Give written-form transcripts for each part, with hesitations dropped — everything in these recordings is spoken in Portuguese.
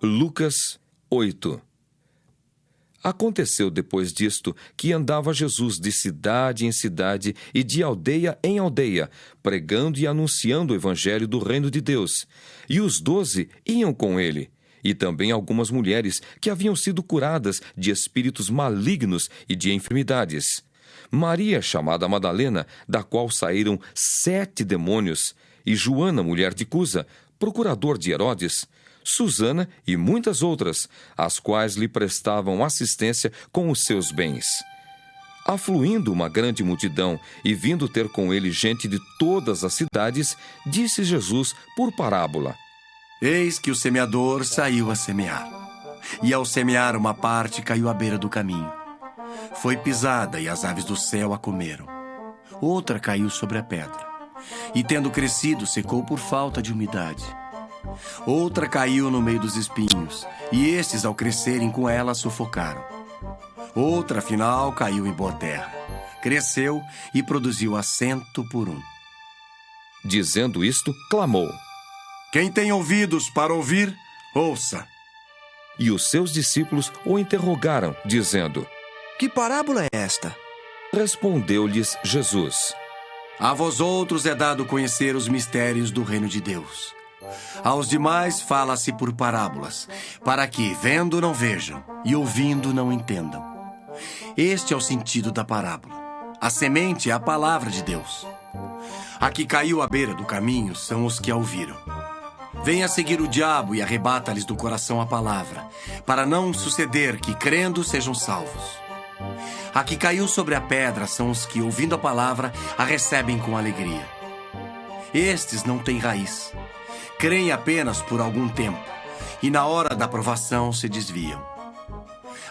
Lucas 8. Aconteceu depois disto que andava Jesus de cidade em cidade e de aldeia em aldeia, pregando e anunciando o evangelho do reino de Deus. E os 12 iam com ele, e também algumas mulheres que haviam sido curadas de espíritos malignos e de enfermidades. Maria, chamada Madalena, da qual saíram 7 demônios, e Joana, mulher de Cusa, procurador de Herodes, Susana e muitas outras, as quais lhe prestavam assistência com os seus bens. Afluindo uma grande multidão e vindo ter com ele gente de todas as cidades, disse Jesus por parábola: Eis que o semeador saiu a semear. E ao semear, uma parte caiu à beira do caminho. Foi pisada e as aves do céu a comeram. Outra caiu sobre a pedra, e tendo crescido, secou por falta de umidade. Outra caiu no meio dos espinhos, e estes, ao crescerem com ela, sufocaram. Outra, afinal, caiu em boa terra. Cresceu e produziu a 100 por 1. Dizendo isto, clamou: Quem tem ouvidos para ouvir, ouça. E os seus discípulos o interrogaram, dizendo: Que parábola é esta? Respondeu-lhes Jesus: A vós outros é dado conhecer os mistérios do reino de Deus. Aos demais fala-se por parábolas, para que, vendo, não vejam, e ouvindo, não entendam. Este é o sentido da parábola. A semente é a palavra de Deus. A que caiu à beira do caminho são os que a ouviram. Vem a seguir o diabo e arrebata-lhes do coração a palavra, para não suceder que, crendo, sejam salvos. A que caiu sobre a pedra são os que, ouvindo a palavra, a recebem com alegria. Estes não têm raiz. Creem apenas por algum tempo, e na hora da provação se desviam.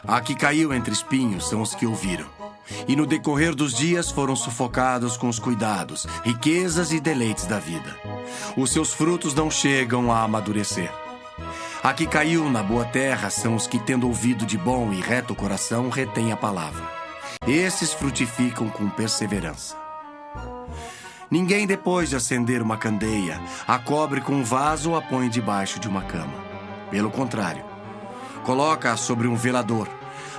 A que caiu entre espinhos são os que ouviram, e no decorrer dos dias foram sufocados com os cuidados, riquezas e deleites da vida. Os seus frutos não chegam a amadurecer. A que caiu na boa terra são os que, tendo ouvido de bom e reto coração, retêm a palavra. Esses frutificam com perseverança. Ninguém, depois de acender uma candeia, a cobre com um vaso ou a põe debaixo de uma cama. Pelo contrário, coloca-a sobre um velador,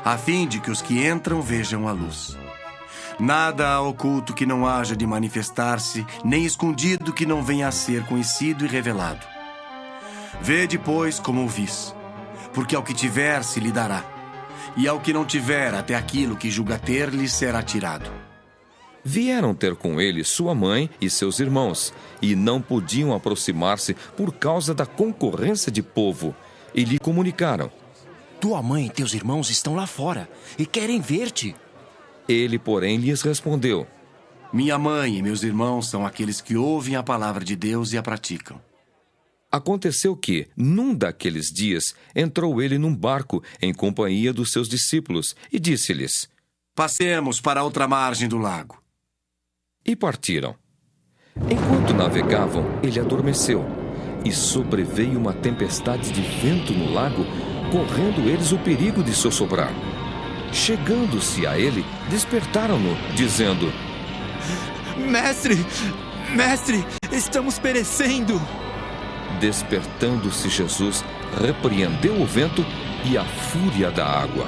a fim de que os que entram vejam a luz. Nada há oculto que não haja de manifestar-se, nem escondido que não venha a ser conhecido e revelado. Vede, pois, como ouvis, porque ao que tiver se lhe dará, e ao que não tiver, até aquilo que julga ter lhe será tirado. Vieram ter com ele sua mãe e seus irmãos, e não podiam aproximar-se por causa da concorrência de povo, e lhe comunicaram: Tua mãe e teus irmãos estão lá fora, e querem ver-te. Ele, porém, lhes respondeu: Minha mãe e meus irmãos são aqueles que ouvem a palavra de Deus e a praticam. Aconteceu que, num daqueles dias, entrou ele num barco em companhia dos seus discípulos, e disse-lhes: Passemos para a outra margem do lago. E partiram. Enquanto navegavam, ele adormeceu, e sobreveio uma tempestade de vento no lago, correndo eles o perigo de sossobrar. Chegando-se a ele, despertaram-no, dizendo: Mestre, estamos perecendo. Despertando-se Jesus, repreendeu o vento e a fúria da água.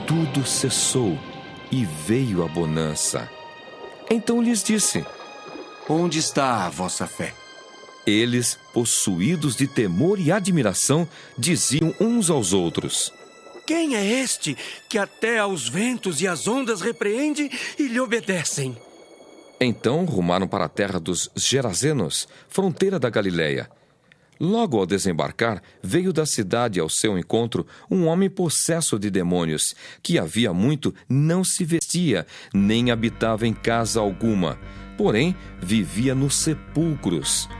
Tudo cessou, e veio a bonança. Então lhes disse: Onde está a vossa fé? Eles, possuídos de temor e admiração, diziam uns aos outros: Quem é este que até aos ventos e às ondas repreende e lhe obedecem? Então rumaram para a terra dos Gerazenos, fronteira da Galileia. Logo ao desembarcar, veio da cidade ao seu encontro um homem possesso de demônios, que havia muito não se vestia, nem habitava em casa alguma, porém vivia nos sepulcros.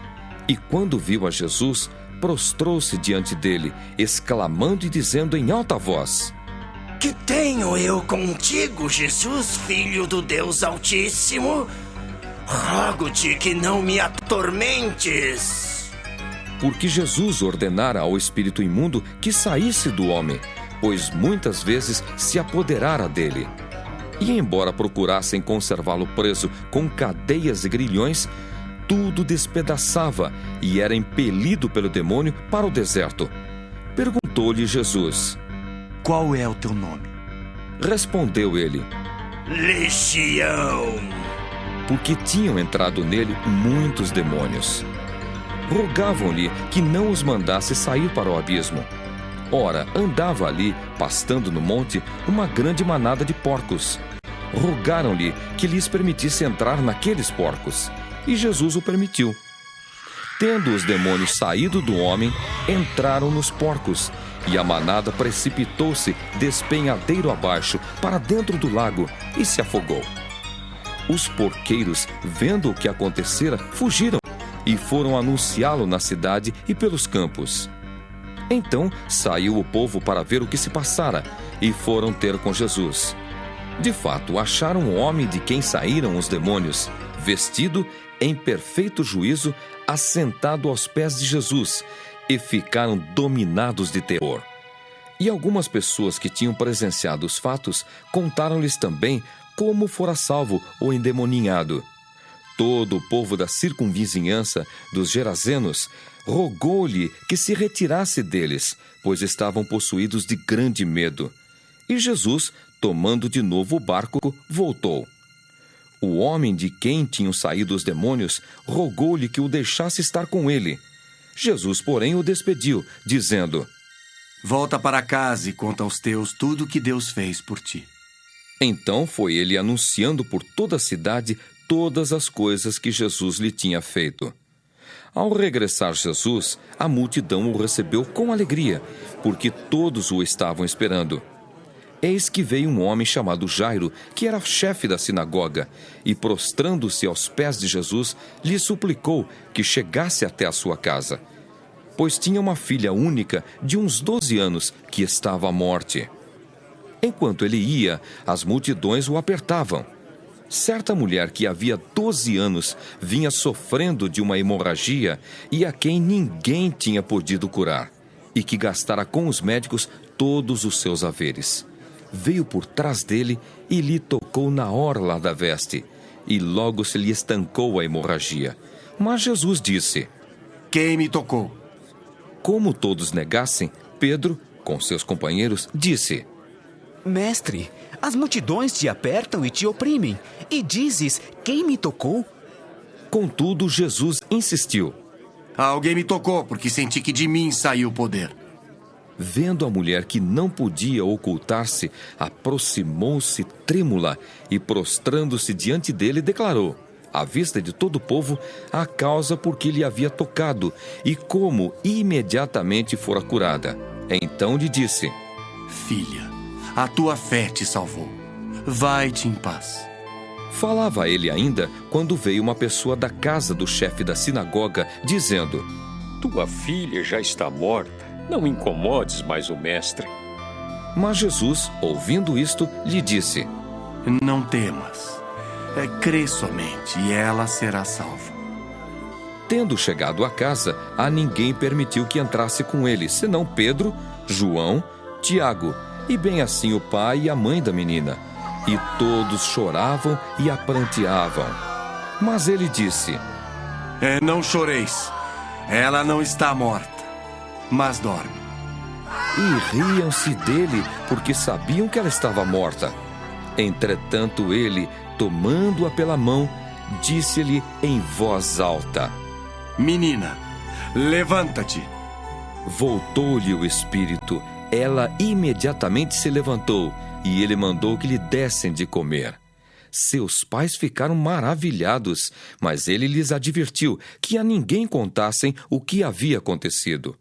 E quando viu a Jesus, prostrou-se diante dele, exclamando e dizendo em alta voz: Que tenho eu contigo, Jesus, Filho do Deus Altíssimo? Rogo-te que não me atormentes. Porque Jesus ordenara ao espírito imundo que saísse do homem, pois muitas vezes se apoderara dele. E embora procurassem conservá-lo preso com cadeias e grilhões, tudo despedaçava e era impelido pelo demônio para o deserto. Perguntou Perguntou-lhe Jesus. Qual é o teu nome? Respondeu ele, Legião. porque tinham entrado nele muitos demônios. Rogavam-lhe que não os mandasse sair para o abismo. Ora, andava ali, pastando no monte, uma grande manada de porcos. Rogaram-lhe que lhes permitisse entrar naqueles porcos, e Jesus o permitiu. Tendo os demônios saído do homem, entraram nos porcos, e a manada precipitou-se despenhadeiro abaixo para dentro do lago e se afogou. Os porqueiros, vendo o que acontecera, fugiram e foram anunciá-lo na cidade e pelos campos. Então saiu o povo para ver o que se passara e foram ter com Jesus. De fato, acharam o homem de quem saíram os demônios, vestido em perfeito juízo, assentado aos pés de Jesus, e ficaram dominados de terror. E algumas pessoas que tinham presenciado os fatos contaram-lhes também como fora salvo o endemoninhado. Todo o povo da circunvizinhança dos Gerazenos rogou-lhe que se retirasse deles, pois estavam possuídos de grande medo. E Jesus, tomando de novo o barco, voltou. O homem de quem tinham saído os demônios rogou-lhe que o deixasse estar com ele. Jesus, porém, o despediu, dizendo: Volta para casa e conta aos teus tudo o que Deus fez por ti. Então foi ele anunciando por toda a cidade todas as coisas que Jesus lhe tinha feito. Ao regressar Jesus, a multidão o recebeu com alegria, porque todos o estavam esperando. Eis que veio um homem chamado Jairo, que era chefe da sinagoga, e prostrando-se aos pés de Jesus, lhe suplicou que chegasse até a sua casa, pois tinha uma filha única de uns 12 anos que estava à morte. Enquanto ele ia, as multidões o apertavam. Certa mulher que havia 12 anos vinha sofrendo de uma hemorragia e a quem ninguém tinha podido curar, e que gastara com os médicos todos os seus haveres. Veio por trás dele e lhe tocou na orla da veste, e logo se lhe estancou a hemorragia. Mas Jesus disse: Quem me tocou? Como todos negassem, Pedro, com seus companheiros, disse: Mestre, as multidões te apertam e te oprimem, e dizes, quem me tocou? Contudo, Jesus insistiu. Alguém me tocou, porque senti que de mim saiu o poder. Vendo a mulher que não podia ocultar-se, aproximou-se trêmula e, prostrando-se diante dele, declarou, à vista de todo o povo, a causa por que lhe havia tocado e como imediatamente fora curada. Então lhe disse: Filha, a tua fé te salvou. Vai-te em paz. Falava ele ainda quando veio uma pessoa da casa do chefe da sinagoga, dizendo: Tua filha já está morta. Não incomodes mais o mestre. Mas Jesus, ouvindo isto, lhe disse: Não temas. Crê somente e ela será salva. Tendo chegado à casa, a ninguém permitiu que entrasse com ele, senão Pedro, João, Tiago, e bem assim o pai e a mãe da menina. E todos choravam e a pranteavam. Mas ele disse: Não choreis. Ela não está morta, mas dorme. E riam-se dele, porque sabiam que ela estava morta. Entretanto ele, tomando-a pela mão, disse-lhe em voz alta: Menina, levanta-te. Voltou-lhe o espírito. Ela imediatamente se levantou, e ele mandou que lhe dessem de comer. Seus pais ficaram maravilhados, mas ele lhes advertiu que a ninguém contassem o que havia acontecido.